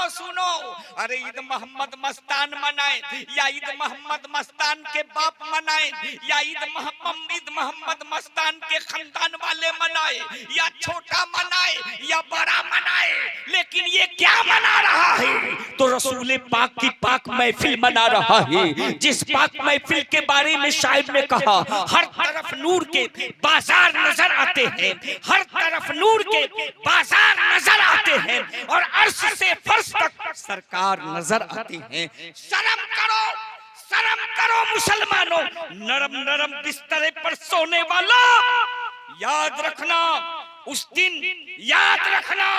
सुनो, अरे ईद मोहम्मद मस्तान मनाए या ईद मोहम्मद मस्तान के बाप मनाए या ईद मोहम्मद मस्तान के खानदान वाले मनाए या छोटा मनाए या बड़ा मनाए, लेकिन ये क्या मना रहा है? तो रसूल पाक की पाक महफिल मना रहा है। जिस पाक महफिल के बारे में शायद ने कहा, हर तरफ नूर के बाजार नजर आते हैं, हर तरफ नूर के बाजार नजर आते हैं और अर्श से फर्श तक सरकार नजर आते हैं। शर्म करो, शर्म करो मुसलमानों, नरम नरम बिस्तरे पर सोने वाला, याद रखना उस दिन, याद रखना,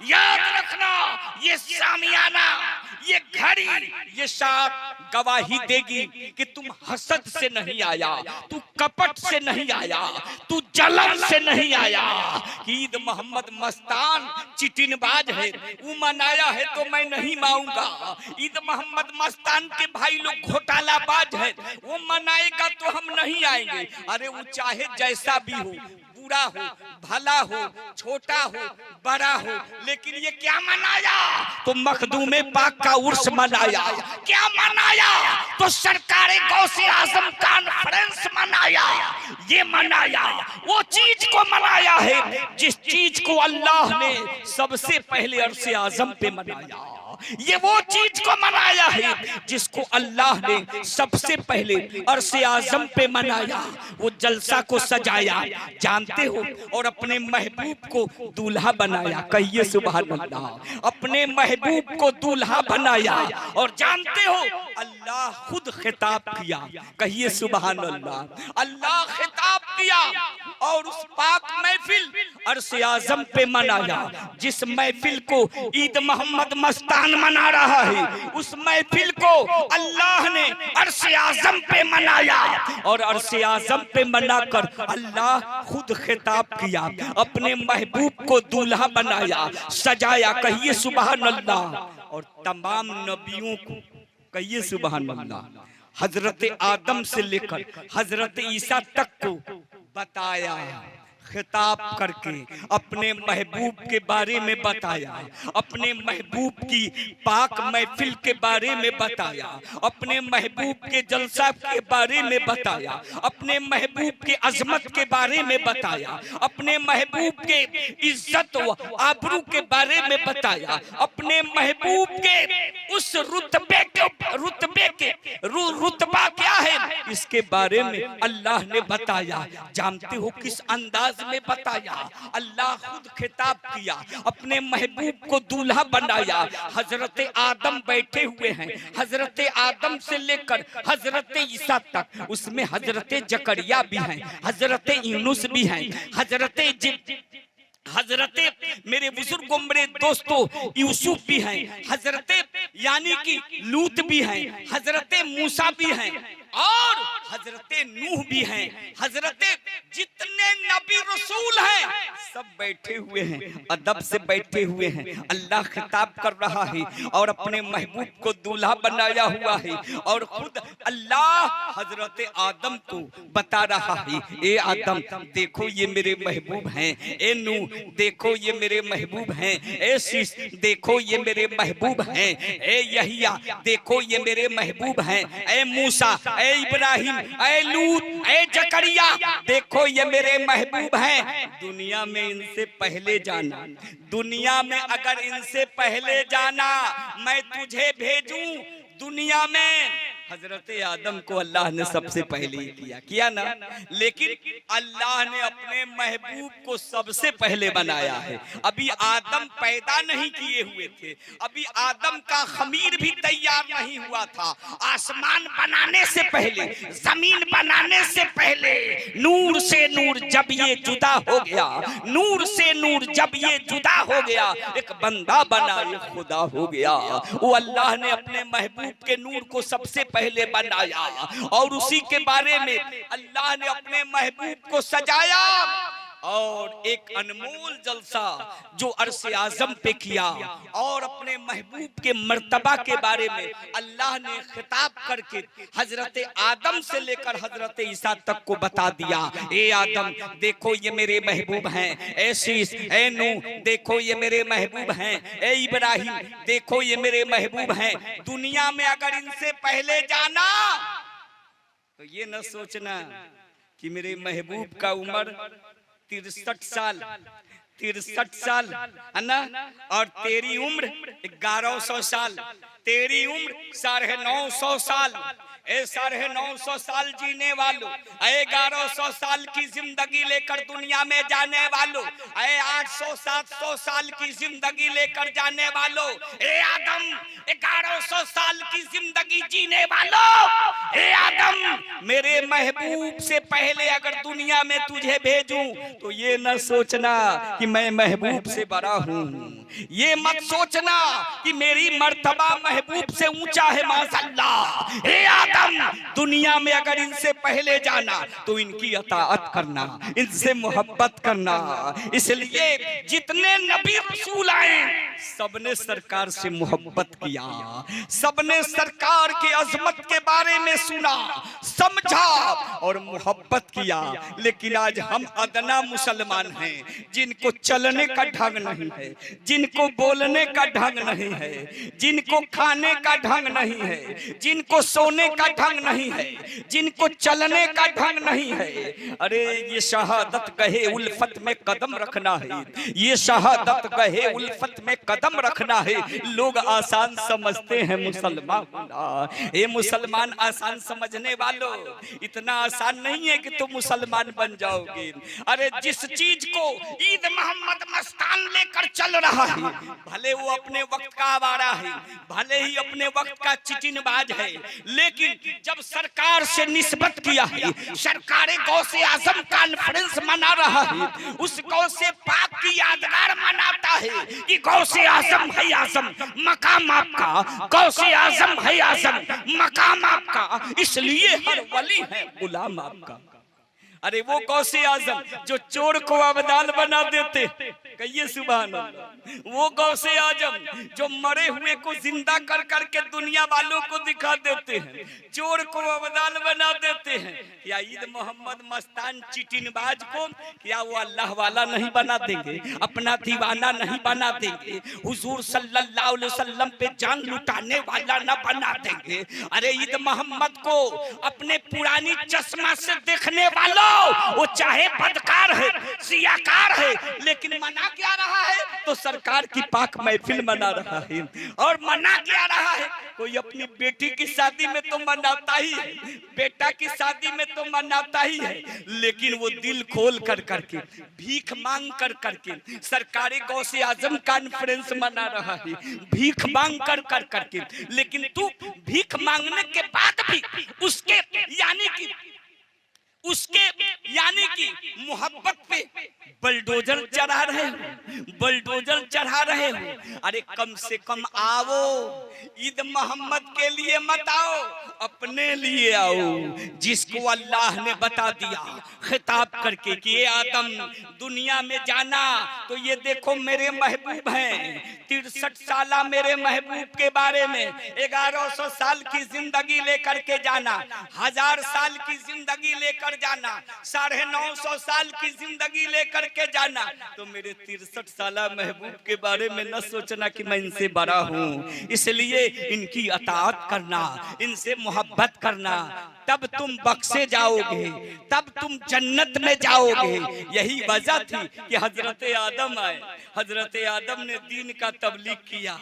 याद रखना, ये सामियाना, ये घड़ी, ये साथ गवाही देगी कि तुम हसद से नहीं आया, तू कपट से नहीं आया, तू जलन से नहीं आया। ईद मोहम्मद मस्तान चिटिनबाज है, वो मनाया है तो मैं नहीं मानूंगा। ईद मोहम्मद मस्तान के भाई लोग घोटालाबाज है, वो मनाएगा तो हम नहीं आएंगे। अरे वो चाहे जैसा भी हो, बुरा हो, भला हो, छोटा हो, बड़ा हो, लेकिन ये क्या मनाया? तो मखदूमे पाक का उर्स मनाया। क्या मनाया? तो सरकारे गौसे आजम कॉन्फ्रेंस मनाया। ये मनाया, वो चीज को मनाया है जिस चीज को अल्लाह ने सबसे पहले अर्श आजम पे मनाया। ये वो चीज को मनाया है जिसको अल्लाह ने सबसे पहले अर्श आजम पे मनाया। वो जलसा को सजाया, जानते हो, और अपने महबूब को दूल्हा बनाया। कहिए सुभान अल्लाह। अपने महबूब को दूल्हा बनाया और जानते हो अल्लाह खुद खिताब किया। कहिए सुभान अल्लाह। अल्लाह खिताब किया और उस पाक महफिल अर्श आजम पे मनाया। जिस महफिल को ईद मोहम्मद मस्तान मना रहा है, उस महफिल को अल्लाह ने अर्श आजम पे मनाया और अर्श आजम पे मनाकर अल्लाह खुद खिताब किया, अपने महबूब को दूल्हा बनाया, सजाया। कहिए सुभान अल्लाह। और तमाम नबियों को, कहिए सुभान अल्लाह, हजरत आदम से लेकर हजरत ईसा तक को बताया, खिताब करके अपने महबूब के बारे में बताया, अपने महबूब की पाक महफिल के बारे में बताया, अपने महबूब के जलसा के बारे में बताया, अपने महबूब के अजमत के बारे में बताया, अपने महबूब के इज्जत व आबरू के बारे में बताया, अपने महबूब के उस रुतबा क्या है इसके बारे में अल्लाह ने बताया। जानते हो किस अंदाज में बताया? अल्लाह खुद खिताब किया, अपने महबूब को दूल्हा बनाया। हजरत आदम बैठे हुए हैं, हजरत आदम से लेकर हजरत ईसा तक, उसमें हजरत जकरिया भी हैं, हजरत यूनुस भी हैं, हजरत मेरे बुजुर्गों, मेरे दोस्तों, यूसुफ भी हैं, हजरत यानी कि लूत भी हैं, हजरत मूसा भी हैं और हजरत नूह भी हैं। हजरत जितने नबी रसूल हैं सब बैठे हुए हैं, अदब से बैठे हुए हैं। अल्लाह खिताब कर रहा है और अपने महबूब को दूल्हा बनाया हुआ है और खुद अल्लाह हजरत आदम को बता रहा है, ए आदम देखो ये मेरे महबूब हैं, ए नूह देखो ये मेरे महबूब हैं, ए शीश देखो ये मेरे महबूब हैं, ए यहिया देखो ये मेरे महबूब हैं, ए मूसा, ए इब्राहिम, ए लूत, ए जकरिया देखो ये मेरे महबूब हैं। दुनिया में इनसे पहले जाना, दुनिया में अगर इनसे पहले जाना मैं तुझे भेजूं दुनिया में। हजरत आदम को अल्लाह ने सबसे पहले ही किया ना, लेकिन अल्लाह ने अपने महबूब को सबसे पहले बनाया है। अभी आदम पैदा नहीं किए हुए थे, अभी आदम का खमीर भी तैयार नहीं हुआ था। आसमान बनाने से पहले, जमीन बनाने से पहले, नूर से नूर जब ये जुदा हो गया, नूर से नूर जब ये जुदा हो गया, एक बंदा बना, ये खुदा हो गया। वो अल्लाह ने अपने महबूब के नूर को सबसे पहले बनाया और उसी के बारे में अल्लाह ने अपने महबूब को सजाया और एक अनमोल जलसा जो अर्श आजम पे किया और अपने महबूब के मर्तबा के बारे में अल्लाह ने खिताब करके हजरत आदम से लेकर हजरत ईसा तक को बता दिया। ए आदम देखो ये मेरे महबूब हैं, ए शीश, ए नूह देखो ये मेरे महबूब हैं, ए इब्राहिम देखो ये मेरे महबूब हैं। दुनिया में अगर इनसे पहले जाना तो ये न सोचना कि मेरे महबूब का उम्र 63 साल 63 साल है ना, और तेरी उम्र 1100 साल, तेरी उम्र 950 साल। 950 साल जीने वालों, 1100 साल की जिंदगी लेकर दुनिया में जाने वालों, 800-700 साल की जिंदगी लेकर जाने वालों, ए आदम 1100 साल की जिंदगी जीने वालों, ए आदम मेरे महबूब से पहले अगर दुनिया में तुझे भेजूं तो ये न सोचना कि मैं महबूब से बड़ा हूं, ये मत सोचना कि मेरी मर्तबा महबूब से ऊंचा है माशाअल्लाह। हे आदम दुनिया में अगर इनसे पहले जाना तो इनकी अताअत करना, इनसे मोहब्बत करना। इसलिए जितने नबी रसूल आए सबने सरकार से मोहब्बत किया, सबने सरकार के अजमत के बारे में सुना, समझा और मोहब्बत किया। लेकिन आज हम अदना मुसलमान हैं जिनको चलने का ढंग नहीं है, जिनको बोलने का ढंग नहीं है, जिनको खाने का ढंग नहीं है, जिनको सोने का ढंग नहीं है, जिनको चलने का ढंग नहीं है। अरे ये शहादत कहे उल्फत में कदम रखना है, ये शहादत कहे उल्फत में कदम रखना है। लोग आसान समझते हैं मुसलमान होना। ये मुसलमान आसान समझने वालों, इतना आसान नहीं है कि तुम मुसलमान बन जाओगे। अरे जिस चीज को ईद मोहम्मद मस्तान लेकर चल रहा है, भले वो अपने वक्त का आवारा है, भले ही अपने वक्त का चिटिनबाज है, लेकिन जब सरकार से निस्बत किया है, सरकार गौसे आजम कॉन्फ्रेंस मना रहा है, उस गौसे पाक की यादगार मनाता है कि गौसे आजम है आजम, मकाम आपका, गौसे आजम है आजम, मकाम आपका, इसलिए हर वली है गुलाम आपका। अरे वो गौसे आजम जो चोर को अबदाल बना देते, कहिए सुभान अल्लाह। वो गौसे आजम जो मरे हुए को जिंदा कर करके दुनिया वालों को दिखा देते हैं, चोर को अबदाल बना देते हैं। या ईद मोहम्मद मस्तान चिटिनबाज को क्या वो अल्लाह वाला नहीं बना देंगे, अपना दीवाना नहीं बना देंगे, हुजूर सल्लल्लाहु अलैहि वसल्लम पे जान लुटाने वाला ना बना देंगे। अरे ईद मोहम्मद को अपने पुरानी चश्मा से देखने वालों, वो चाहे बदकार है, सियाकार है, लेकिन मना क्या रहा है तो सरकार की पाक महफिल मना रहा है। और मना क्या रहा है, कोई अपनी बेटी की शादी में तो मनाता ही है, बेटा की शादी में तो मनाता ही है, लेकिन वो दिल खोल कर करके, भीख मांग कर करके सरकारी गौसे आजम कॉन्फ्रेंस मना रहा है, भीख मांग कर कर करके। लेकिन तू भीख मांगने के बाद भी उसके यानी कि मोहब्बत पे बलडोजर चढ़ा रहे हो, बलडोजर चढ़ा रहे हो। अरे कम से कम आओ, ईद मोहम्मद के लिए मत आओ, अपने लिए आओ, जिसको अल्लाह ने बता दिया खिताब करके कि ये आदम दुनिया में जाना तो ये देखो मेरे महबूब हैं। 63 साल मेरे महबूब के बारे में 1100 साल की जिंदगी लेकर के जाना, 1000 साल की जिंदगी लेकर जाना, 950 साल की जिंदगी लेकर के जाना, तो मेरे 63 साल महबूब के बारे में न सोचना कि मैं इनसे बड़ा हूँ। इसलिए इनकी अताअत करना, इनसे मोहब्बत करना, तब तुम बख्शे जाओगे, तब तुम जन्नत में जाओगे। यही वजह थी कि हजरत आदम आए, हजरत आदम ने दीन का तबलीग किया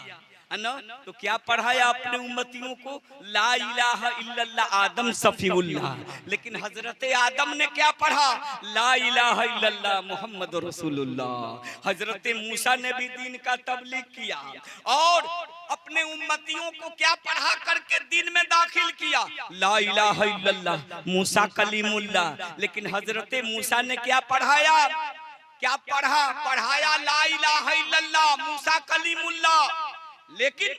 ना, तो क्या पढ़ाया अपने उम्मतियों को, ला इलाहा इल्लल्लाह आदम सफीउल्लाह। लेकिन हजरत आदम ने क्या पढ़ा, ला इलाहा इल्लल्लाह मोहम्मद रसूलुल्लाह। हजरत मूसा ने भी दीन का तबलीग किया और अपने उम्मतियों को क्या पढ़ा करके दीन में दाखिल किया, ला इलाहा इल्लल्लाह मूसा कलीमुल्लाह। लेकिन हजरत मूसा ने क्या पढ़ाया, क्या पढ़ाया ला इलाहा इल्लल्लाह मूसा कलीमुल्लाह। लेकिन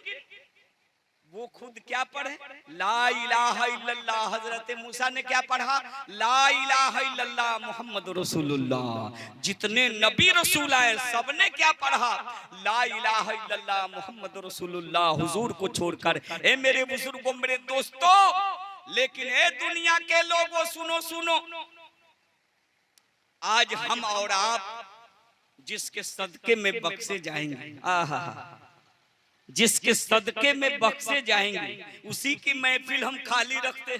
वो खुद क्या पढ़े? ला इलाहा इल्लल्लाह। हजरत मूसा ने क्या पढ़ा? ला इलाहा इल्लल्लाह मुहम्मद रसूलुल्लाह। जितने नबी रसूल आए सबने क्या पढ़ा? ला इलाहा इल्लल्लाह मुहम्मद रसूलुल्लाह, हुजूर को छोड़कर। ए मेरे बुजुर्गों, मेरे दोस्तों, लेकिन ए दुनिया के लोगों, सुनो सुनो, आज हम और आप जिसके सदके में बख्शे जाएंगे, आहा, जिसके सदके में बख्शे जाएंगे, उसी की महफिल हम खाली रखते।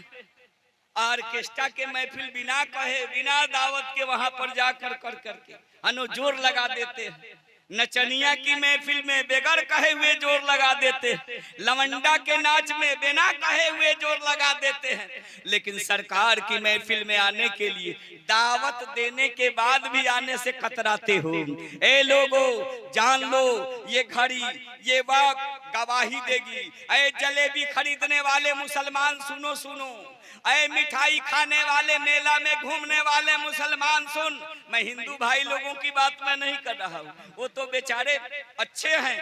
ऑर्केस्ट्रा के महफिल बिना कहे, बिना दावत के वहां पर जाकर कर करके अनो जोर लगा देते हैं। नचनिया की महफिल में बेगर कहे हुए जोर लगा देते हैं। लवंडा के नाच में बिना कहे हुए जोर लगा देते हैं। लेकिन सरकार की महफिल में आने के लिए दावत देने के बाद भी आने से कतराते हो। ए लोगों, जान लो, ये घड़ी, ये वक्त गवाही देगी। ए जलेबी खरीदने वाले मुसलमान सुनो सुनो, ऐ मिठाई खाने वाले, मेला में घूमने वाले मुसलमान सुन, मैं हिंदू भाई लोगों की बात मैं नहीं कर रहा हूँ। वो तो बेचारे अच्छे हैं,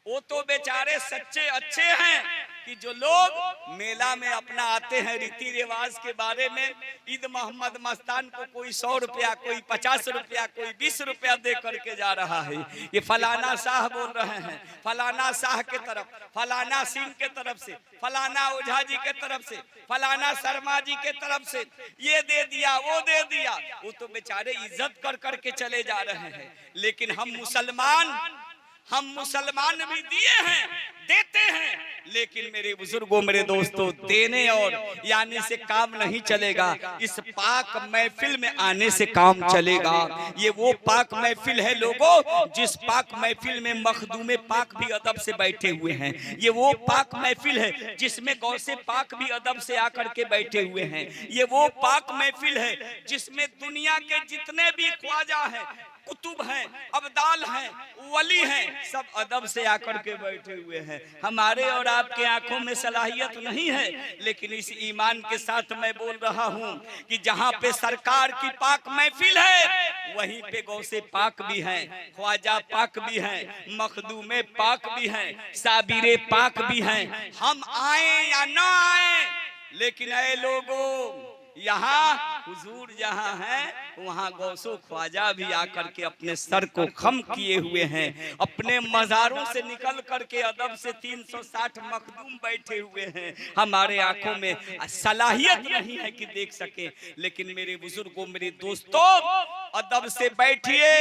वो तो बेचारे सच्चे अच्छे हैं कि जो लोग मेला में अपना आते हैं रीति रिवाज के बारे में। ईद मोहम्मद मस्तान को कोई 100 रुपया, कोई 50 रुपया, कोई 20 रुपया दे करके जा रहा है। ये फलाना शाह बोल रहे हैं, फलाना शाह के तरफ, फलाना सिंह के तरफ से, फलाना ओझा जी के तरफ से, फलाना शर्मा जी के तरफ से, ये दे दिया, वो दे दिया। वो तो बेचारे इज्जत कर करके चले जा रहे हैं। लेकिन हम मुसलमान भी दिए हैं, देते हैं। लेकिन मेरे बुजुर्गों, मेरे दोस्तों, देने और यानी से काम नहीं चलेगा। इस पाक महफिल में आने से काम चलेगा। ये वो पाक महफिल है लोगों, जिस पाक महफिल में मखदूमे पाक भी अदब से बैठे हुए हैं। ये वो पाक महफिल है जिसमें गौसे पाक भी अदब से आकर के बैठे हुए हैं। ये वो पाक महफिल है जिसमें दुनिया के जितने भी ख्वाजा हैं, कुतुब हैं, अब्दाल हैं, वली हैं, सब अदब से आकर के बैठे हुए हैं। हमारे और आपके आंखों में सलाहियत नहीं है, लेकिन इस ईमान के साथ मैं बोल रहा हूं कि जहां पे सरकार की पाक महफिल है, वहीं पे गौसे पाक भी हैं, ख्वाजा पाक भी हैं, मखदूमे पाक भी हैं, साबिरे पाक भी हैं। हम आए या ना आए, लेकिन ऐ लोगों, यहाँ हुजूर जहाँ है वहाँ गौसो ख्वाजा भी आकर के अपने सर को खम किए हुए हैं। अपने मज़ारों से निकल करके अदब से 360 मखदूम बैठे हुए हैं। हमारे आंखों में सलाहियत नहीं है कि देख सके, लेकिन मेरे बुजुर्गों, मेरे दोस्तों, अदब से बैठिए।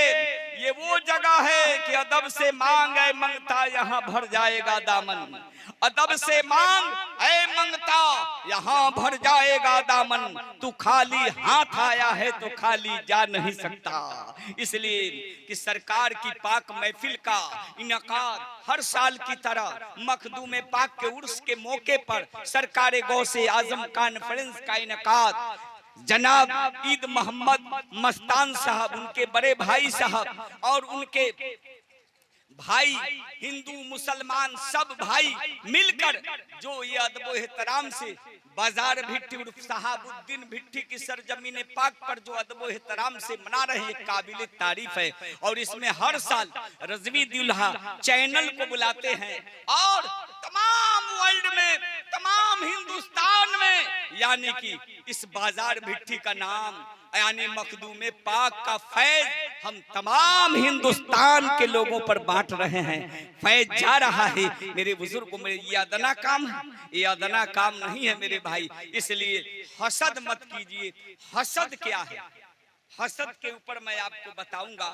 ये वो जगह है कि अदब से मांग ऐ मंगता, यहाँ भर जाएगा दामन। अदब से मांग ऐ मंगता, यहाँ भर जाएगा दामन। तू खाली हाथ आया है तो खाली जा नहीं सकता। इसलिए कि सरकार की पाक महफिल का इनकाद हर साल की तरह मखदूम पाक के उर्स के मौके पर सरकार गौसे आजम कॉन्फ्रेंस का इनकाद जनाब ईद मोहम्मद मस्तान साहब, उनके बड़े भाई साहब और उनके भाई हिंदू मुसलमान सब भाई मिलकर जो ये अदब एहतराम से बाजार भिट्टी उर्फ साहबुद्दीन भिट्टी की सरजमीन पाक पर जो अदब एहतराम से मना रहे हैं, काबिल तारीफ है। और इसमें हर साल रजवी दुल्हा चैनल को बुलाते हैं और तमाम वर्ल्ड में, तमाम हिंदुस्तान में, यानी कि इस बाजार भिट्टी का नाम यानी मखदूमे पाक का फैज हम तमाम हिंदुस्तान के लोगों पर बांट रहे हैं। फैज जा रहा है। मेरे बुजुर्गों, मेरे ये अदना काम है, ये अदना काम नहीं है मेरे भाई। इसलिए हसद मत कीजिए। हसद क्या है? हसद के ऊपर मैं आपको बताऊंगा,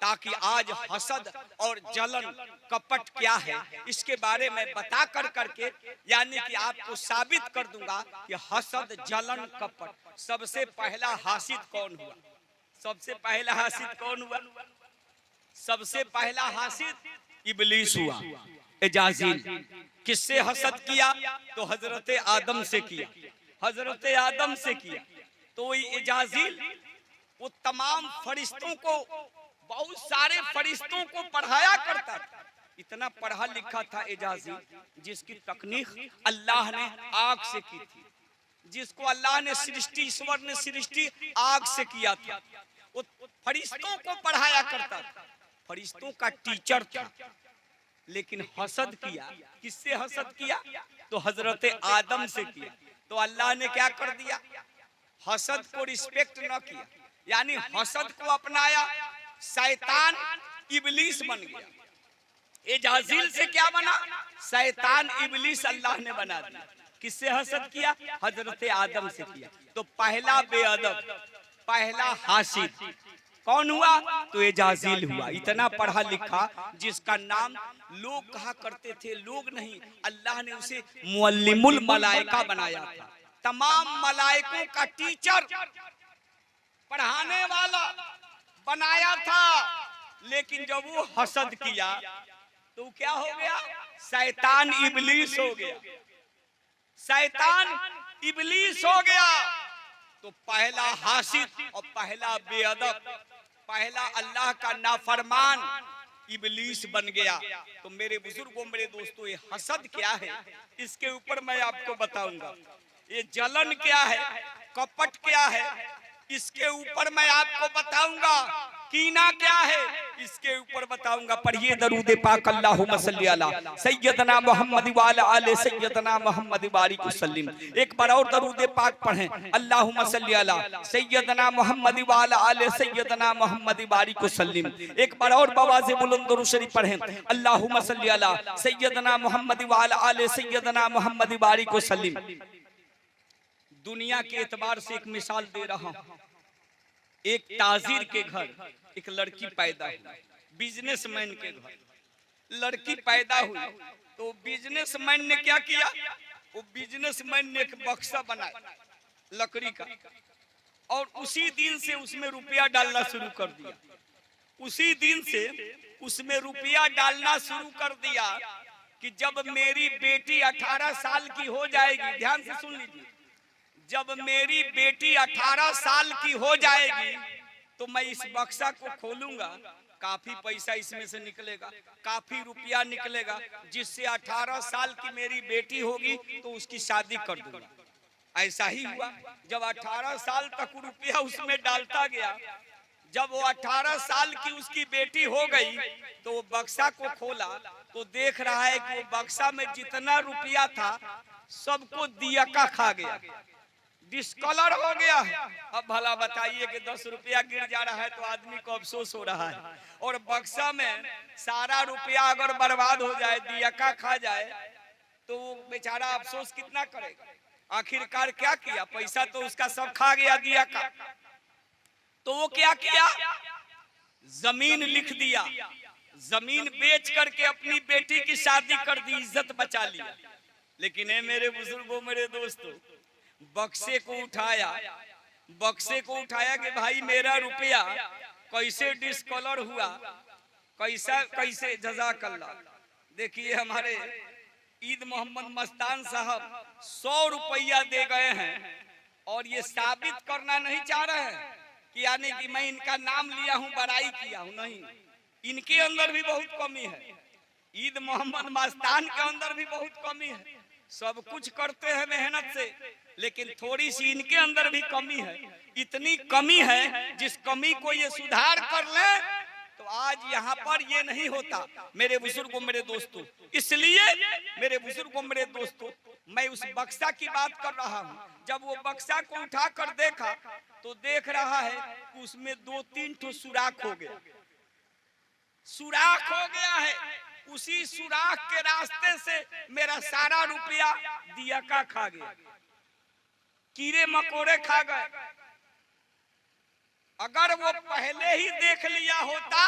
ताकि आज हसद और जलन कपट क्या है इसके बारे में बता कर करके यानी कि आपको साबित कर दूंगा कि हसद, जलन, कपट। सबसे पहला हासिद कौन हुआ? सबसे पहला हासिद कौन हुआ? सबसे पहला हासिद इबलीस हुआ, एजाजील। किससे हसद किया? तो हजरत आदम से किया, हजरत आदम से किया। तो एजाजील वो तमाम फरिश्तों को, बहुत सारे फरिश्तों को पढ़ाया करता था। इतना पढ़ा लिखा था एजाजी, जिसकी तकनीक अल्लाह ने आग से की थी, जिसको अल्लाह ने सृष्टि, ईश्वर ने सृष्टि आग से किया था। वो फरिश्तों को पढ़ाया करता था, फरिश्तों का टीचर था। लेकिन हसद किया। किससे हसद किया? तो हजरत आदम से किया। तो अल्लाह ने क्या कर दिया? हसद को रिस्पेक्ट न किया, यानी हसद को अपनाया, शैतान इबलीस बन गया। एजाजिल से क्या बना? शैतान इबलीस अल्लाह ने बना दिया। किससे हसद किया? हजरत आदम से किया। तो पहला बेअदब, पहला हासिद कौन हुआ? तो एजाजिल हुआ। इतना पढ़ा लिखा जिसका नाम लोग कहा करते थे, लोग नहीं, अल्लाह ने उसे मुअल्लिमुल मलाइका बनाया था। तमाम मलाइकों का टीचर, पढ़ाने वाला बनाया था। लेकिन जब वो हसद किया तो क्या हो गया? शैतान इबलीस हो गया। शैतान इबलीस हो गया। तो पहला हासिद और पहला बेअदब, पहला अल्लाह का नाफरमान इबलीस बन गया। तो मेरे बुजुर्गों, मेरे दोस्तों, ये हसद क्या है इसके ऊपर मैं आपको बताऊंगा। ये जलन क्या है, कपट क्या है, इसके ऊपर मैं आपको बताऊंगा। कीना क्या है, इसके ऊपर बताऊंगा। पढ़िए दरूद पाक, अल्लाहुम्मा सल्ली अला सय्यदना मुहम्मद व अला आले सय्यदना मुहम्मद बारिक वसल्लिम। एक बार और दरूद पाक पढ़ें, अल्लाहुम्मा सल्ली अला सय्यदना मुहम्मद व अला आले सय्यदना मुहम्मद बारिक वसल्लिम। एक बार और बवाज़े बुलंद दुरूद शरीफ पढ़ें, अल्लाहुम्मा सल्ली अला सय्यदना मुहम्मद व अला आले सय्यदना मुहम्मद बारिक वसल्लिम। दुनिया के एतबार से एक मिसाल दे रहा हूं। एक ताजिर के घर एक लड़की पैदा हुई, बिजनेसमैन के घर लड़की पैदा हुई। तो बिजनेसमैन ने क्या किया? वो बिजनेसमैन ने एक बक्सा बनाया लकड़ी का, और उसी दिन से उसमें रुपया डालना शुरू कर दिया। उसी दिन से उसमें रुपया डालना शुरू कर दिया कि जब मेरी बेटी 18 साल की हो जाएगी, ध्यान से सुन लीजिए, जब मेरी बेटी 18 साल की हो जाएगी तो मैं इस बक्सा को खोलूंगा, काफी पैसा इसमें से निकलेगा, काफी रुपया निकलेगा, जिससे 18 साल की मेरी बेटी होगी तो उसकी शादी कर दूंगा। ऐसा ही हुआ। जब 18 साल तक रुपया उसमें डालता गया, जब वो 18 साल की उसकी बेटी हो गई तो वो बक्सा को खोला तो देख रहा है कि वो बक्सा में जितना रुपया था सबको दियका खा गया, डिस्कलर हो गया है। अब भला बताइए कि 10 रुपया गिर जा रहा है तो आदमी को अफसोस हो रहा है, और बक्सा में सारा रुपया अगर बर्बाद हो जाए, दियका खा जाए, तो वो बेचारा अफसोस कितना करेगा। आखिरकार क्या किया? पैसा तो उसका सब खा गया, दियका। तो वो क्या किया? जमीन लिख दिया, जमीन बेच करके अपनी बेटी की शादी कर दी, इज्जत बचा लिया। लेकिन है मेरे बुजुर्गों, मेरे दोस्तों, बक्से को उठाया, बक्से को उठाया कि भाई मेरा रुपया कैसे डिस्कलर हुआ, कैसे जज़ाकल्लाह। देखिए हमारे ईद मोहम्मद मस्तान साहब 100 रुपया दे गए हैं, और ये साबित करना नहीं चाह रहे हैं कि यानी कि मैं इनका नाम लिया हूं, बड़ाई किया हूं, नहीं। इनके अंदर भी बहुत कमी है, ईद मोहम्मद मस्तान के अंदर भी बहुत कमी है। सब कुछ करते हैं मेहनत से, लेकिन थोड़ी सी इनके अंदर भी कमी है। इतनी कमी है जिस कमी को ये सुधार कर ले तो आज यहाँ पर ये नहीं होता। मेरे बुजुर्गों, मेरे दोस्तों, इसलिए मेरे बुजुर्गों, मेरे दोस्तों, मैं उस बक्सा की बात कर रहा हूँ। जब वो बक्सा को उठा कर देखा तो देख रहा है कि उसमें 2-3 ठो सुराख हो गया, सुराख हो गया है। उसी सुराख के रास्ते से मेरा सारा रुपया दियका खा गया, कीड़े मकोड़े खा गए। अगर वो पहले ही देख लिया होता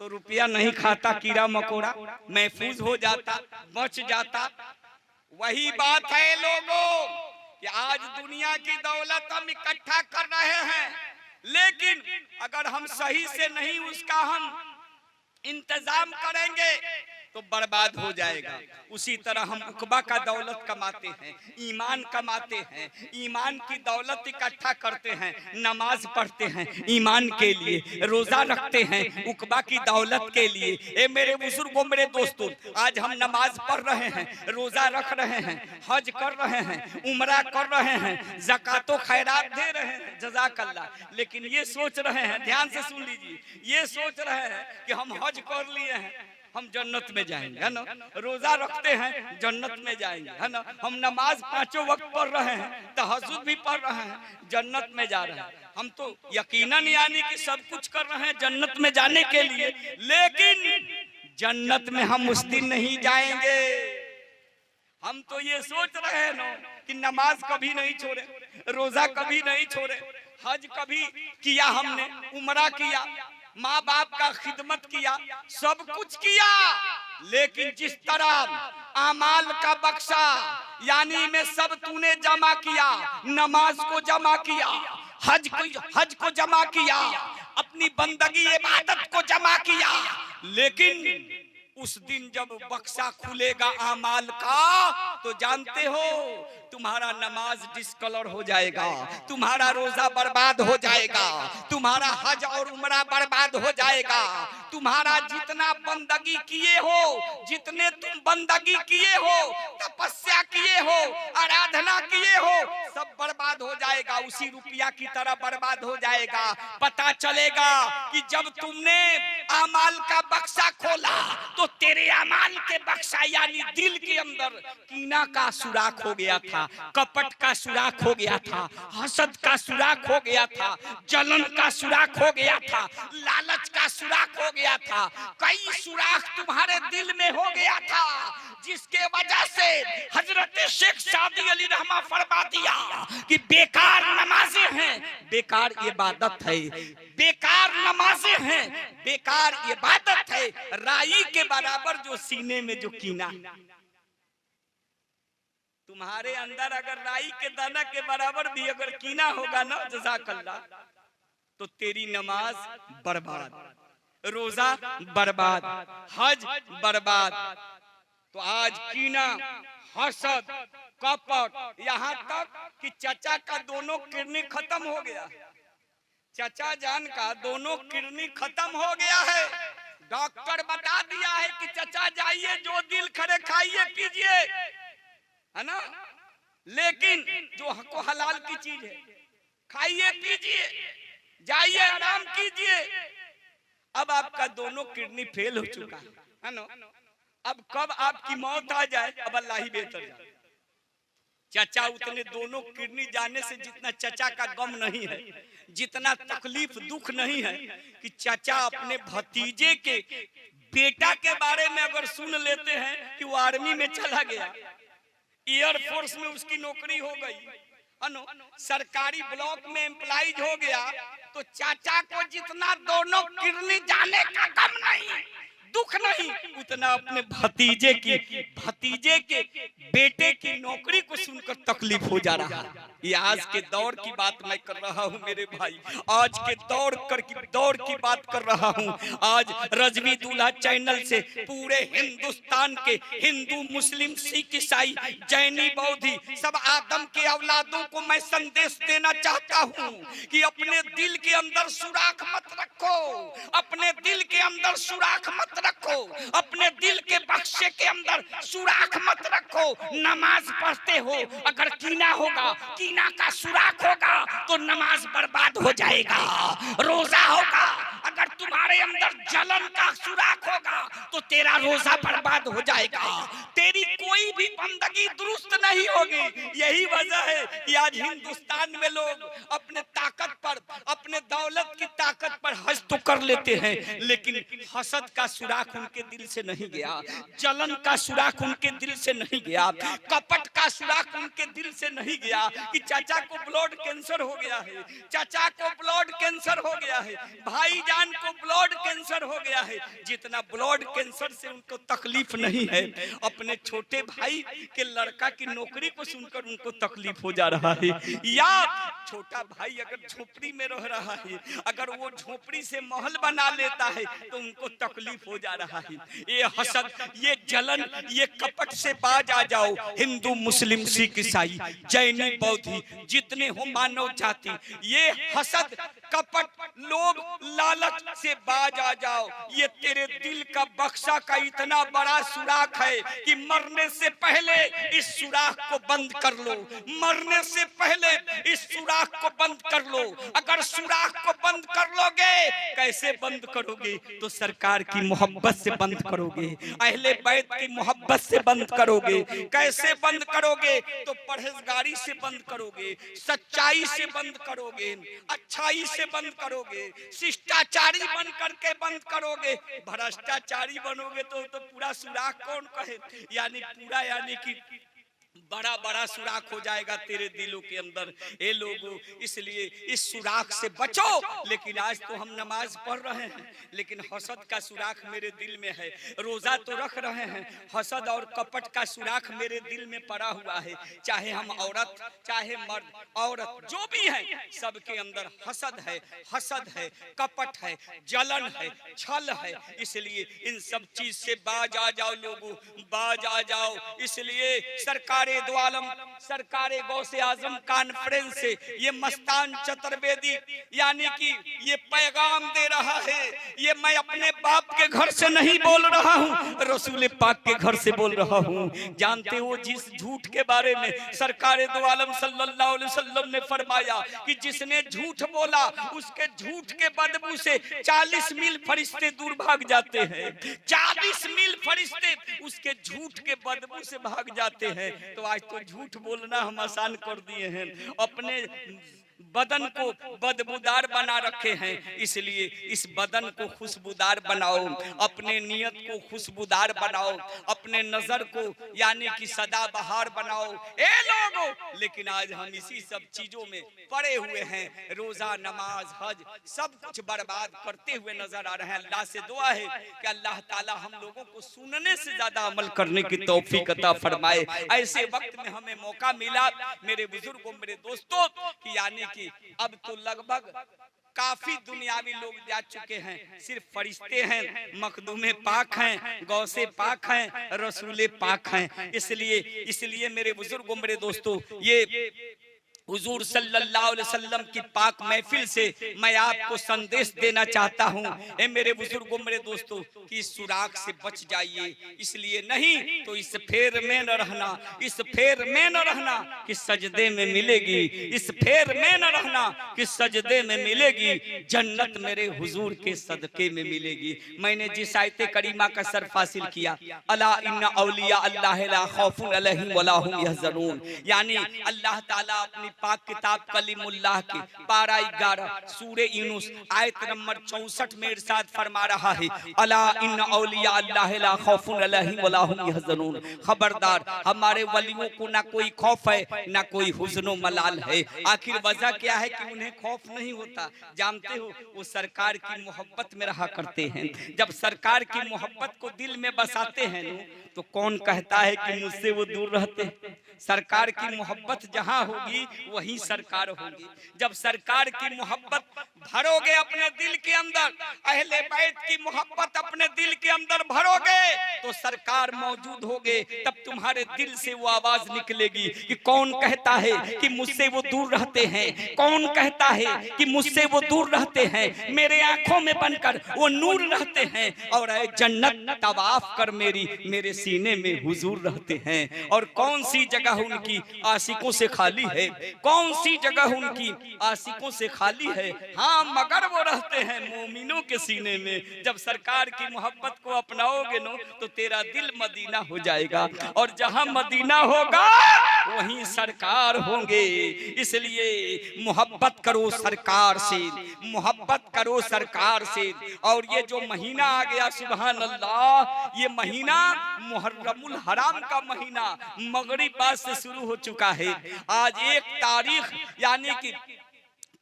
तो रुपया नहीं खाता, कीड़ा मकोड़ा महफूज हो जाता, बच जाता। वही बात है लोगों कि आज दुनिया की दौलत हम इकट्ठा कर रहे हैं, लेकिन अगर हम सही से नहीं उसका हम इंतजाम करेंगे तो बर्बाद हो जाएगा। उसी तरह हम उकबा का दौलत कमाते हैं, ईमान कमाते हैं, ईमान की दौलत इकट्ठा करते हैं, नमाज पढ़ते हैं ईमान के लिए, रोजा रखते हैं उकबा की दौलत के लिए। ए मेरे बुजुर्गों, मेरे दोस्तों, आज हम नमाज पढ़ रहे हैं, रोजा रख रहे हैं, हज कर रहे हैं, उमरा कर रहे हैं, ज़कातो खैरात दे रहे हैं, जज़ाकल्लाह। लेकिन ये सोच रहे हैं, ध्यान से सुन लीजिए, ये सोच रहे हैं कि हम हज कर लिए हैं, हम जन्नत में जाएंगे, है ना। रोजा रखते हैं, जन्नत में जाएंगे, है ना। हम नमाज पांचों वक्त पढ़ रहे हैं, तहज्जुद भी पढ़ रहे हैं, जन्नत में जा रहे हैं। हम तो यकीनन यानी कि सब कुछ कर रहे हैं जन्नत में जाने के लिए, लेकिन जन्नत में हम उस दिन नहीं जाएंगे। हम तो ये सोच रहे हैं ना कि नमाज कभी नहीं छोड़े, रोजा कभी नहीं छोड़े, हज कभी किया हमने, उमरा किया, माँ बाप का खिदमत किया, सब कुछ किया, लेकिन जिस तरह आमाल का बक्सा यानी में सब तूने जमा किया, नमाज को जमा किया, हज को जमा किया, अपनी बंदगी इबादत को जमा किया, लेकिन उस दिन जब बक्सा खुलेगा आमाल का तो जानते हो तुम्हारा नमाज डिस्कलर हो जाएगा, तुम्हारा रोजा बर्बाद हो जाएगा, तुम्हारा हज और उमरा बर्बाद हो जाएगा, तुम्हारा जितना बंदगी किए हो, जितने तुम बंदगी किए हो, तपस्या किए हो, आराधना किए हो, सब बर्बाद हो जाएगा, उसी रुपया की तरह बर्बाद हो जाएगा। पता चलेगा कि जब तुमने आमाल का बक्सा खोला तो तेरे अमाल के बक्सा यानी दिल के अंदर कीना का सुराख हो गया था, कपट का सुराख हो गया था, हसद का सुराख हो गया था, जलन का सुराख हो गया था, लालच का सुराख हो गया था, कई सुराख तुम्हारे दिल में हो गया था, जिसके वजह से हजरत शेख सादी अली रहमा फरमा दिया कि बेकार नमाजें हैं, बेकार इबादत है, बेकार नमाजें हैं, बेकार इबादत है, राई के बराबर जो सीने में जो कीना। तुम्हारे अंदर अगर राई के दाना के बराबर भी अगर कीना होगा ना जज़ाकल्लाह, तो तेरी नमाज बर्बाद, रोजा बर्बाद, हज बर्बाद। तो आज कीना, हसद, कपट, यहाँ तक कि चचा का दोनों किडनी खत्म हो गया, चचा जान का दोनों किडनी खत्म हो गया है। डॉक्टर बता दिया है कि चचा जाइए, जो दिल करे खाइए पीजिए, है ना, लेकिन जो हको हलाल की चीज है खाइए पीजिए, जाइए आराम कीजिए। अब आपका दोनों किडनी फेल हो चुका है ना, अब कब आपकी मौत आ जाए अब अल्लाह ही बेहतर जाने। चचा उतने दोनों किडनी जाने से जितना चचा का गम नहीं है, जितना तकलीफ दुख नहीं है कि चचा अपने भतीजे के बेटा के बारे में अगर सुन लेते हैं कि वो आर्मी में चला गया, एयरफोर्स में उसकी नौकरी हो गई, सरकारी ब्लॉक में एम्प्लॉइज हो गया, तो चाचा को जितना दोनों किडनी जाने का गम नहीं, दुख नहीं, उतना अपने भतीजे के बेटे की नौकरी को सुनकर तकलीफ हो जा रहा है। ये आज के दौर की बात मैं कर रहा हूँ मेरे भाई, आज के दौर की बात कर रहा हूँ। आज रजवी दूल्हा चैनल से पूरे हिंदुस्तान के हिंदू, मुस्लिम, सिख, ईसाई, जैनी, बौद्धी सब आदम के औलादों को मैं संदेश देना चाहता हूँ कि अपने दिल के अंदर सुराख मत रखो, अपने दिल के अंदर सुराख मत रखो, अपने दिल के बक्से के अंदर सुराख मत रखो। नमाज पढ़ते हो अगर कीना होगा, कीना का सुराख होगा तो नमाज बर्बाद हो जाएगा। रोजा होगा अगर तुम्हारे अंदर जलन का सुराख होगा तो तेरा रोजा बर्बाद हो जाएगा, तेरी कोई भी बंदगी दुरुस्त नहीं होगी। यही वजह है कि आज हिंदुस्तान में लोग अपने ताकत पर, अपने दौलत की ताकत पर हज तो कर लेते हैं, लेकिन हसद का सुराख उनके दिल से नहीं गया, जलन का सुराख उनके दिल से नहीं गया, कपट का सुराख उनके दिल से नहीं गया कि चाचा को ब्लड कैंसर हो गया है, चाचा को ब्लड कैंसर हो गया है, भाईजान को ब्लड कैंसर हो गया है। जितना ब्लड कैंसर से उनको तकलीफ नहीं है, अपने छोटे भाई के लड़का की नौकरी को सुनकर उनको तकलीफ हो जा रहा है। या छोटा भाई अगर झोपड़ी में रह रहा है, अगर वो झोपड़ी से महल बना लेता है तो उनको तकलीफ हो जा रहा है। ये हसद, ये जलन, ये कपट से बाज आ जाओ। हिंदू, मुस्लिम, सिख, ईसाई, जैनी, बौद्धी जितने हो मानव जाति, ये हसद कपट, लोभ, लालच से बाज आ जाओ। ये तेरे दिल का बक्सा का इतना बड़ा सुराख है कि मरने से पहले इस सुराख को बंद कर लो। मरने से पहले इस सुराख को बंद कर लो। अगर सुराख को बंद कर लोगे, कैसे बंद करोगे? तो सरकार की मोहब्बत से बंद करोगे, अहले बैत की मोहब्बत से बंद करोगे। कैसे बंद करोगे? तो परहेजगारी से बंद करोगे, सच्चाई से बंद करोगे, अच्छाई से बंद करोगे, शिष्टाचारी बन करके बंद करोगे। भ्रष्टाचारी बनोगे तो पूरा सुराख कौन कहे? यानी पूरा, यानी कि बड़ा बड़ा सुराख हो जाएगा तेरे दिलों के अंदर। ए लोगों, इसलिए इस सुराख से बचो। लेकिन आज तो हम नमाज पढ़ रहे हैं, लेकिन हसद का सुराख मेरे दिल में है। रोजा तो रख रहे हैं, हसद और कपट का सुराख मेरे दिल में पड़ा हुआ है। चाहे हम औरत, चाहे मर्द, औरत जो भी है, सबके अंदर हसद है, कपट है, जलन है, छल है। इसलिए इन सब चीज से बाज आ जाओ लोगों, बाज आ जाओ। इसलिए सरकारे दो आलम, सरकारे गौसे आजम कॉन्फ्रेंस से ये मस्तान चतुर्वेदी यानी कि ये पैगाम दे रहा है। ये मैं अपने बाप के घर से नहीं बोल रहा हूँ, रसूल पाक के घर से बोल रहा हूँ। जानते हो जिस झूठ के बारे में सरकारे दो आलम सल्लल्लाहु अलैहि वसल्लम ने फरमाया कि जिसने झूठ बोला उसके झूठ के बदबू से 40 मील फरिश्ते दूर भाग जाते हैं। 40 मील फरिश्ते उसके झूठ के बदबू से भाग जाते हैं। तो आज तो झूठ बोलना हम आसान कर दिए हैं, अपने बदन को बदबूदार बना रखे हैं। इसलिए इस बदन को खुशबूदार बनाओ, अपने नियत को खुशबूदार बनाओ, अपने नजर को यानी कि सदाबहार बनाओ। ए लोगों, लेकिन आज हम इसी सब चीजों में पड़े हुए हैं। रोजा, नमाज, हज सब कुछ बर्बाद करते हुए नजर आ रहे हैं। अल्लाह से दुआ है कि अल्लाह ताला हम लोगों को सुनने से ज्यादा अमल करने की तौफीक अता फरमाए। ऐसे वक्त में हमें मौका मिला मेरे बुजुर्गों, मेरे दोस्तों, कि यानी कि अब तो लगभग काफी दुनियावी लोग जा चुके हैं। सिर्फ फरिश्ते हैं, मखदूमे पाक हैं, गौसे पाक हैं, रसूले पाक हैं। इसलिए मेरे बुजुर्गों, मेरे दोस्तों, ये हुजूर सल्लल्लाहु अलैहि वसल्लम की पाक महफिल से मैं आपको संदेश देना चाहता हूँ। ए मेरे बुजुर्गों, मेरे दोस्तों, कि इस सुराख से बच जाइए। इसलिए नहीं तो इस फेर में न रहना, इस फेर में न रहना कि सजदे में मिलेगी, इस फेर में न रहना कि सजदे में मिलेगी, जन्नत मेरे हुजूर के सदके में मिलेगी। मैंने जिस आयत करीमा का सर्फ हासिल किया, अला इन्ना औलिया अल्लाह ला खौफुन अलैहिम वला हुम यहज़नून, यानी अल्लाह ताला अपनी पाक किताब कलीमुल्लाह की पारा 11 सूरे यूनुस आयत नंबर 64 में इरशाद फरमा रहा है, अला इन्ना औलिया अल्लाह ला खौफुन अलैहिम वला हुम यहज़नून। खबरदार, हमारे वलियों को ना कोई खौफ है ना कोई हुज़्न मलाल है। आखिर वजह क्या है कि उन्हें खौफ नहीं होता? जानते हो, वो सरकार की मोहब्बत में रहा करते हैं। जब सरकार की मोहब्बत को दिल में बसाते हैं तो कौन कहता है कि मुझसे वो दूर रहते हैं? सरकार की मोहब्बत जहां होगी वहीं सरकार होगी। जब सरकार की मोहब्बत भरोगे अपने दिल के अंदर, अहले बैत की मोहब्बत अपने दिल के अंदर भरोगे तो सरकार मौजूद होगे। तब तुम्हारे दिल से वो आवाज निकलेगी कि कौन कहता है कि मुझसे वो दूर रहते हैं, कौन कहता है कि मुझसे वो दूर रहते हैं, मेरे आंखों में बनकर वो नूर रहते हैं, और ऐ जन्नत तवाफ कर मेरे सीने में हुजूर रहते हैं। और कौन सी जगह उनकी आशिकों से खाली है, कौन सी जगह उनकी आशिकों से खाली है? हाँ, मगर वो रहते हैं मोमिनों के सीने में। जब सरकार की मोहब्बत को अपनाओगे नो तो तेरा दिल मदीना हो जाएगा, और जहां मदीना होगा वहीं सरकार होंगे। इसलिए मोहब्बत करो सरकार से, मोहब्बत करो सरकार से। और ये जो महीना आ गया, सुभान अल्लाह, ये महीना मुहर्रमुल हराम का महीना मगरिब से शुरू हो चुका है। आज 1 तारीख यानी कि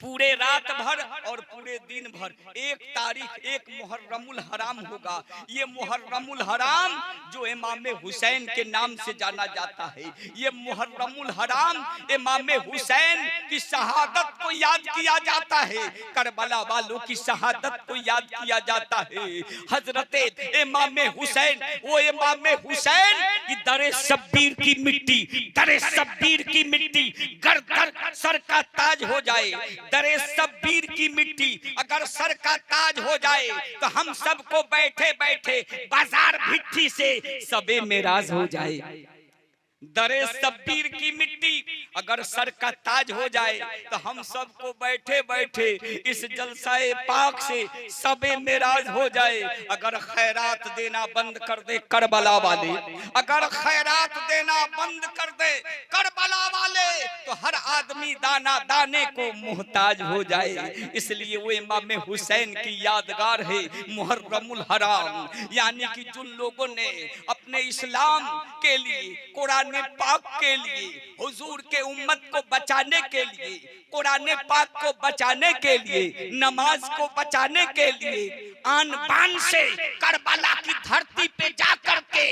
पूरे रात भर और पूरे दिन भर 1 तारीख 1 मुहर्रमुल हराम होगा। ये मुहर्रमुल हराम जो इमाम हुसैन के नाम से जाना जाता है, ये मुहर्रमुल हराम इमाम हुसैन की शहादत को याद किया जाता है, करबला वालों की शहादत को याद किया जाता है। हजरत इमाम हुसैन, वो इमाम हुसैन की दरे शब्बीर की मिट्टी, दरे शब्बीर की मिट्टी गर्दन सर का ताज हो जाए, दरे शब्बीर की मिट्टी अगर सर का ताज हो जाए तो हम सबको बैठे बैठे बाजार भिट्ठी से सबे मेराज हो जाए। दरे शब्बीर की मिट्टी अगर सर का ताज हो जाए तो हम सबको बैठे बैठे इस जलसाए पाक से सबे मेराज हो जाए। अगर खैरात देना बंद कर दे करबला वाले, अगर खैरात देना बंद कर दे करबला वाले, तो हर आदमी दाना दाने को मोहताज हो जाए। इसलिए वो इमाम हुसैन की यादगार है मुहर्रमुल हराम, यानी कि जिन लोगों ने अपने इस्लाम के लिए, कुरान पाक के लिए, हुजूर के उम्मत को बचाने के लिए, कुरान पाक को बचाने के लिए, नमाज को बचाने के लिए आन बान से करबला की धरती पे जाकर के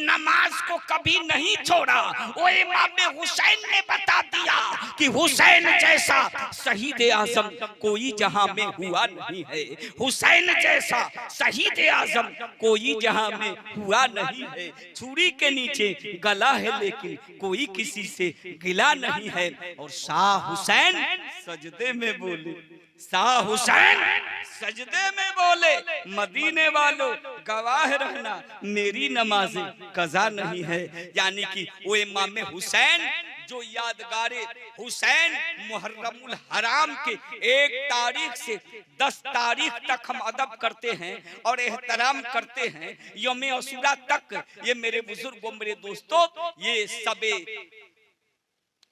नमाज को कभी नहीं छोड़ा। वो इमाम हुसैन ने बता दिया कि हुसैन जैसा शहीद आजम कोई जहां में हुआ नहीं है, हुसैन जैसा शहीद आजम कोई जहां में हुआ नहीं है। छुरी के नीचे गला है लेकिन कोई किसी से गिला नहीं है। और शाह हुसैन सजदे में बोले, शाह हुसैन सजदे में बोले, मदीने वालों गवाह रहना मेरी नमाज़ें कज़ा नहीं है। यानी कि वो इमाम हुसैन जो यादगारे हुसैन मुहर्रमुल हराम के 1 तारीख से 10 तारीख तक हम अदब करते हैं और एहतराम करते हैं, यौम अशूरा तक ये मेरे बुजुर्गों, मेरे दोस्तों, ये सबे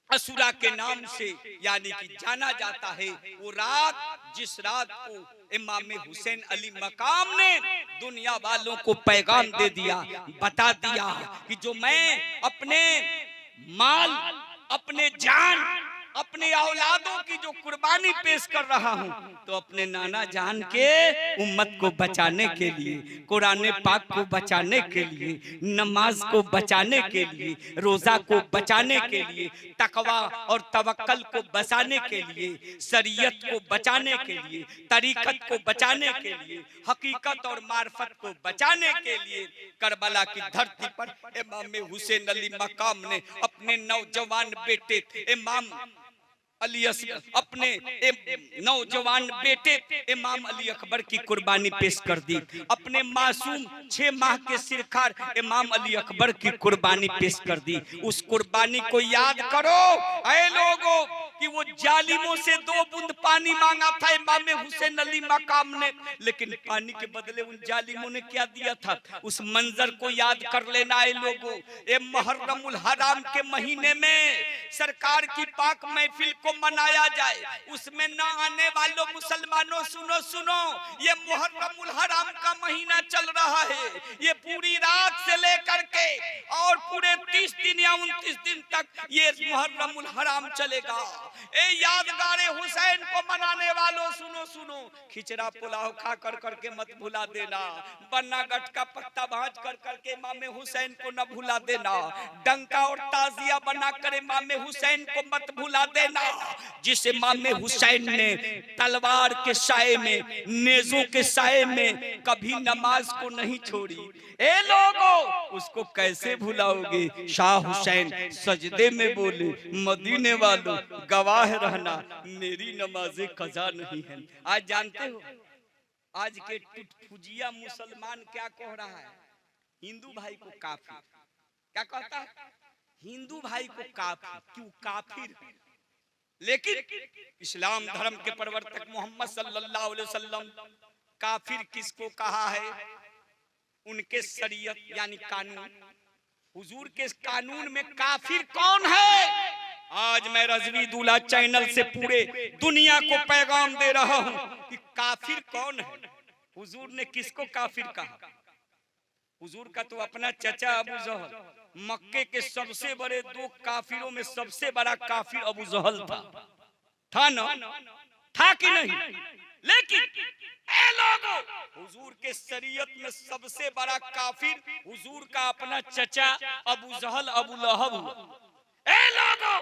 अशूरा के नाम से यानी कि जाना जाता है। वो रात जिस रात को इमाम हुसैन अली मकाम ने दुनिया वालों को पैगाम दे दिया, बता दिया कि जो मैं अपने माल, अपने जान, अपने औलादों की जो कुर्बानी पेश कर रहा हूं, तो अपने नाना जान के उम्मत को बचाने के लिए, कुरान पाक को बचाने के लिए, नमाज को बचाने के लिए, रोजा को बचाने के लिए, तकवा और तवक्कल को बचाने के लिए, शरीयत को बचाने के लिए, तरीकत को बचाने के लिए, हकीकत और मार्फत को बचाने के लिए करबला की धरती पर इमाम हुसैन अली मकाम ने अपने नौजवान बेटे इमाम अली अपने नौजवान बेटे इमाम अली अकबर की कुर्बानी पेश कर दी। अपने मासूम 6 माह के सिरखार इमाम अली अकबर की कुर्बानी पेश कर दी। उस कुर्बानी को याद करो ऐ लोगों कि वो जालिमों से 2 बूंद पानी मांगा था इमाम हुसैन अली मकाम ने, लेकिन पानी के बदले उन जालिमों ने क्या दिया था, उस मंजर को याद कर लेना है लोगों। ये मुहर्रमुल हराम के महीने में सरकार की पाक महफिल को मनाया जाए, उसमें न आने वालों मुसलमानों सुनो सुनो, ये मुहर्रमुल हराम का महीना चल रहा है। ये पूरी रात से लेकर के और पूरे 30 दिन या 29 दिन तक ये मुहर्रमुल हराम चलेगा। ए यादगारे हुसैन को मनाने वालों सुनो सुनो, खिचड़ा पुलाव खा कर करके मत भुला देना, बन्ना गट का पत्ता भांज कर करके इमाम हुसैन को न भुला देना, डंका और ताजिया बना कर इमाम हुसैन को मत भुला देना। जिस इमाम हुसैन ने तलवार के साए में, नेज़ों के साए में कभी नमाज को नहीं छोड़ी, ए लोगों उसको कैसे भुलाओगे। शाह हुसैन सजदे में बोले, मदीने वालों गवाह रहना मेरी नमाजें कज़ा नहीं है। आज जानते हो आज के टुटफुजिया मुसलमान क्या कह रहा है, हिंदू भाई को काफिर, क्या कहता है, हिंदू भाई को काफिर, क्यों काफिर। लेकिन इस्लाम धर्म के प्रवर्तक मोहम्मद सल्लल्लाहु अलैहि वसल्लम काफिर किसको कहा है, उनके शरीयत यानी कानून, हुजूर के कानून में काफिर कौन है। आज मैं रजवी दूल्हा चैनल से पूरे दुनिया को पैगाम दे रहा हूं कि काफिर कौन है। हुजूर ने किसको काफिर कहा, हुजूर का तो अपना चचा अबू जहल, मक्के के सबसे बड़े 2 काफिरों में सबसे बड़ा काफिर अबू जहल था ना, था कि नहीं। लेकिन ए लोगों हुजूर के शरीयत में सबसे बड़ा काफिर हुजूर का अपना चचा अबू जहल अबू लहब। ए लोगों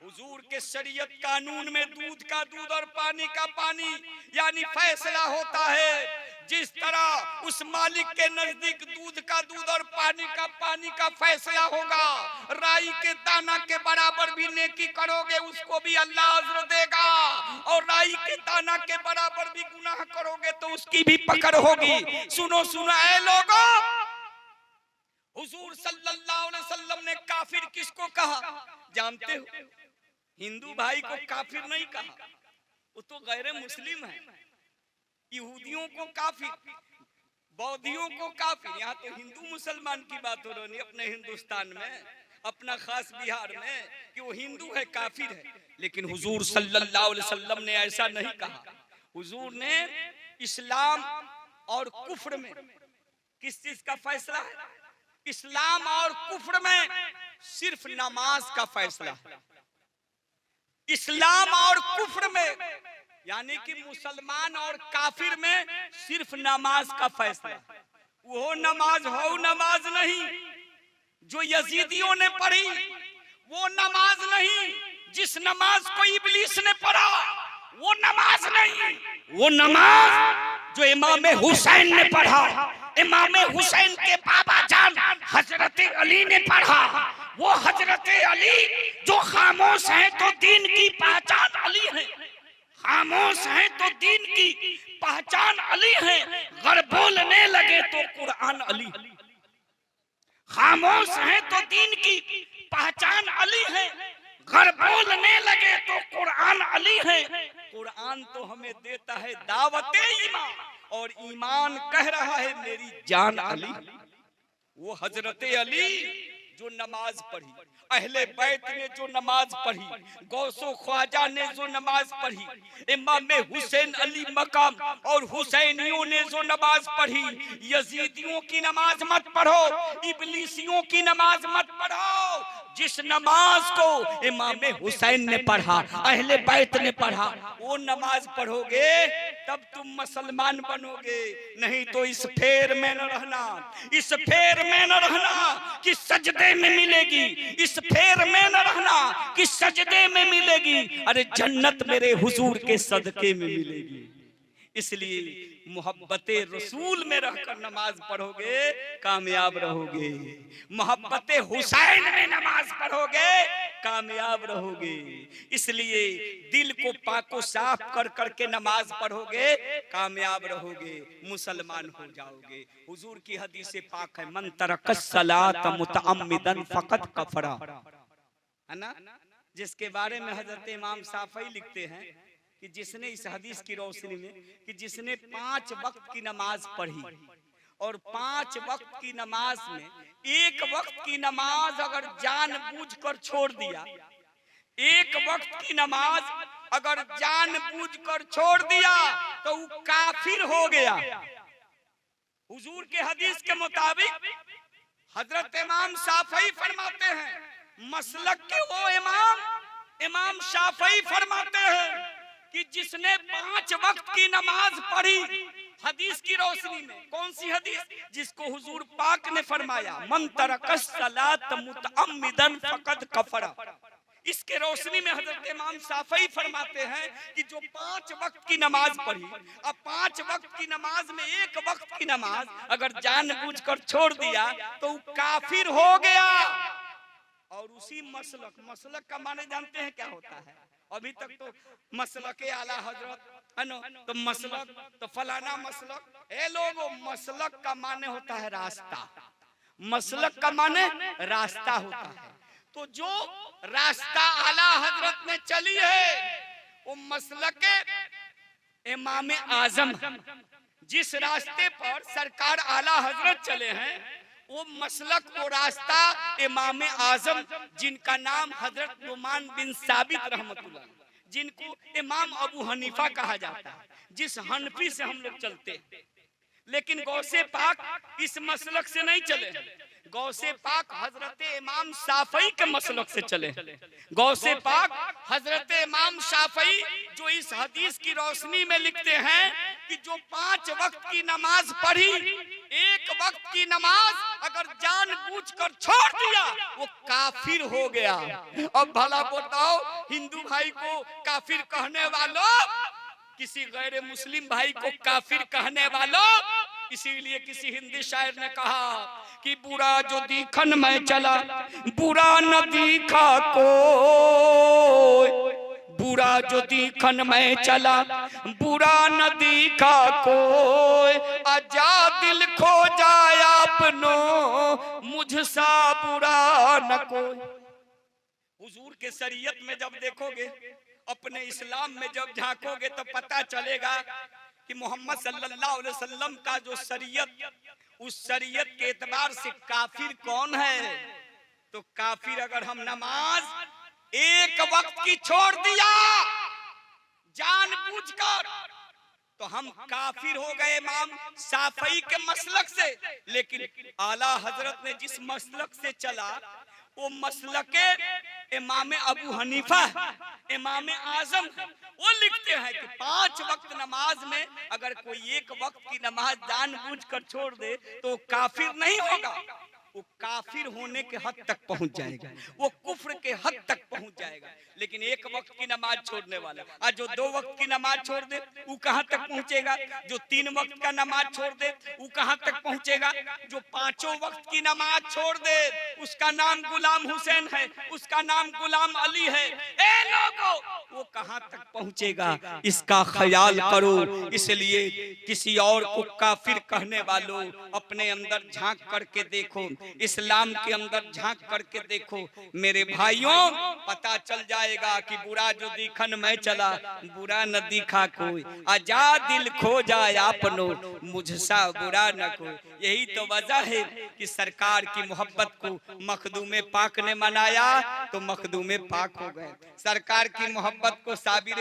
हुजूर के शरीयत कानून में दूध का दूध और पानी का पानी यानी फैसला होता है। जिस तरह उस मालिक के नजदीक दूध का दूध और पानी का फैसला होगा, राई के दाना के बराबर भी नेकी करोगे उसको भी अल्लाह अजर देगा, और राई के दाना के बराबर भी गुनाह करोगे तो उसकी भी पकड़ होगी। सुनो सुनो ऐ लोगों, हुजूर सल्लल्लाहु अलैहि वसल्लम ने काफिर किसको कहा जानते हो? हिंदू भाई को काफिर नहीं कहा, वो तो गैर मुस्लिम है। यहूदियों को काफिर, बौद्धियों को काफिर। यहाँ तो हिंदू मुसलमान की बात हो रही है अपने हिंदुस्तान में, अपना खास बिहार में, कि वो हिंदू है काफिर है। लेकिन हुजूर सल्लल्लाहु अलैहि वसल्लम ने ऐसा नहीं कहा। हुजूर ने इस्लाम और कुफ्र में किस चीज का फैसला है? इस्लाम और कुफ्र में सिर्फ नमाज का फैसला है। इस्लाम और कुफ्र में, यानी कि मुसलमान और काफिर में सिर्फ नमाज का फैसला। वो नमाज हो नमाज नहीं जो यजीदियों ने पढ़ी, वो नमाज नहीं जिस नमाज को इब्लीस ने पढ़ा, वो नमाज नहीं। वो नमाज जो इमाम हुसैन ने पढ़ा, इमाम हुसैन के बाबा जान हजरत अली ने पढ़ा, वो हजरत अली जो खामोश है तो दीन की पहचान अली है, खामोश है तो दीन की पहचान अली है, अगर बोलने लगे तो कुरान अली, खामोश है तो दीन की पहचान अली है, घर बोलने लगे तो कुरान अली है। कुरान तो हमें देता है दावत ईमान, और ईमान कह रहा है मेरी जान अली। वो हजरत अली जो नमाज पढ़ी, अहले बैत ने जो नमाज पढ़ी, गौसो ख्वाजा ने जो नमाज पढ़ी, इमाम हुसैन अली मकाम और हुसैनियों ने जो नमाज पढ़ी, यजीदियों की नमाज मत पढ़ो, इब्लीसियों की नमाज मत पढ़ो। जिस नमाज को इमाम हुसैन ने पढ़ा, अहले बैत ने पढ़ा, वो नमाज पढ़ोगे तब तुम मुसलमान बनोगे। नहीं तो इस फेर में न रहना, इस फेर में न रहना कि सजदे में मिलेगी, इस फेर में न रहना कि सजदे में मिलेगी, अरे जन्नत मेरे हुजूर के सदके में मिलेगी। इसलिए मोहब्बते रसूल में रहकर नमाज पढ़ोगे कामयाब रहोगे, मोहब्बते हुसैन में नमाज पढ़ोगे कामयाब रहोगे। इसलिए दिल को पाको साफ कर करके नमाज पढ़ोगे कामयाब रहोगे, मुसलमान हो जाओगे। हुजूर की हदीस पाक है, मन तरकस सलात मुतअम्मिदन फकत कफरा, है ना, जिसके बारे में हजरत इमाम शाफई लिखते हैं कि जिसने इस हदीस की रोशनी में कि जिसने 5 वक्त की नमाज पढ़ी और 5 वक्त की नमाज में एक वक्त की नमाज अगर जानबूझकर छोड़ दिया, एक वक्त की नमाज अगर जानबूझकर छोड़ दिया तो वो काफिर हो गया। हुजूर के हदीस के मुताबिक हजरत इमाम शाफई फरमाते हैं, मसलक के वो इमाम शाफई फरमाते हैं कि जिसने 5 वक्त की नमाज पढ़ी, हदीस की रोशनी में, कौन सी हदीस? जिसको हुजूर पाक ने फरमाया मन तरकस सलात मुतअम्मिदन फकद कफरा। इसके रोशनी में हजरत इमाम शाफई फरमाते हैं कि जो 5 वक्त की नमाज पढ़ी, अब 5 वक्त की नमाज में एक वक्त की नमाज अगर जानबूझकर छोड़ दिया तो काफिर हो गया। और उसी मसलक का माने जानते हैं क्या होता है? अभी तक तो मसलक आला हजरत है ना, तो मसलक तो फलाना मसलक, ए लोगों, मसलक का माने होता है रास्ता, मसलक का माने रास्ता होता है। तो जो रास्ता आला हजरत में चली है वो मसलक इमाम आजम, जिस रास्ते पर सरकार आला हजरत चले हैं वो मसलक, वो रास्ता इमाम आजम जिनका नाम हजरत नुमान बिन साबित रहमतुल्लाह, जिनको इमाम अबू हनीफा कहा जाता है, जिस हनफी से हम लोग चलते हैं। लेकिन गौसे पाक इस मसलक से नहीं चले, गौसे पाक हजरत इमाम शाफई के मसलक से चले। गौसे पाक हजरत इमाम शाफई जो इस हदीस की रोशनी में लिखते हैं कि जो 5 वक्त की नमाज पढ़ी, एक वक्त की नमाज अगर जानबूझकर छोड़ दिया वो काफिर हो गया। अब भला बताओ हिंदू भाई को काफिर कहने वालों, किसी गैर मुस्लिम भाई को काफिर कहने वालों, इसीलिए किसी हिंदी शायर ने कहा कि बुरा जो दिखन में चला बुरा न दिखा कोई, बुरा जो दिखन में चला बुरा न दिखा कोई, आजा दिल खो जाए अपनो मुझसा बुरा न कोई। हुजूर के शरीयत में जब देखोगे, अपने इस्लाम में जब झांकोगे तो पता चलेगा कि मोहम्मद सल्लल्लाहु अलैहि वसल्लम का जो शरीयत, उस शरीयत के एतबार से काफिर कौन है। तो काफिर अगर हम नमाज एक वक्त की छोड़ दिया जानबूझकर, तो हम काफिर हो गए इमाम शाफई के मसलक से। लेकिन आला हजरत ने जिस मसलक से चला वो मसलके इमाम अबू हनीफा, इमाम आजम, वो लिखते हैं कि 5 वक्त नमाज में अगर कोई एक वक्त की नमाज जानबूझकर छोड़ दे तो काफिर नहीं होगा, वो काफिर होने के हद तक पहुंच जाएगा, वो कुफ्र के हद तक पहुंच जाएगा। लेकिन एक वक्त की नमाज छोड़ने वाला, आज जो 2 वक्त की नमाज छोड़ दे वो कहां तक पहुंचेगा, जो 3 वक्त का नमाज छोड़ दे वो कहां तक पहुंचेगा, जो 5 वक्त की नमाज छोड़ दे उसका नाम गुलाम हुसैन है, उसका नाम गुलाम अली है, ए लोगों वो कहां तक पहुंचेगा, इसका ख्याल करो। इसलिए किसी और को काफिर कहने वालों, अपने अंदर झांक करके देखो, इस्लाम के अंदर झांक करके देखो मेरे भाइयों, पता चल जाएगा कि बुरा जो दिखन में चला बुरा न दिखा कोई, आजा दिल खो जाए अपनो मुझसा बुरा न कोई। यही तो वजह है कि सरकार की मोहब्बत को मखदूम पाक ने मनाया तो मखदूम पाक हो गए, सरकार की मोहब्बत को साबिर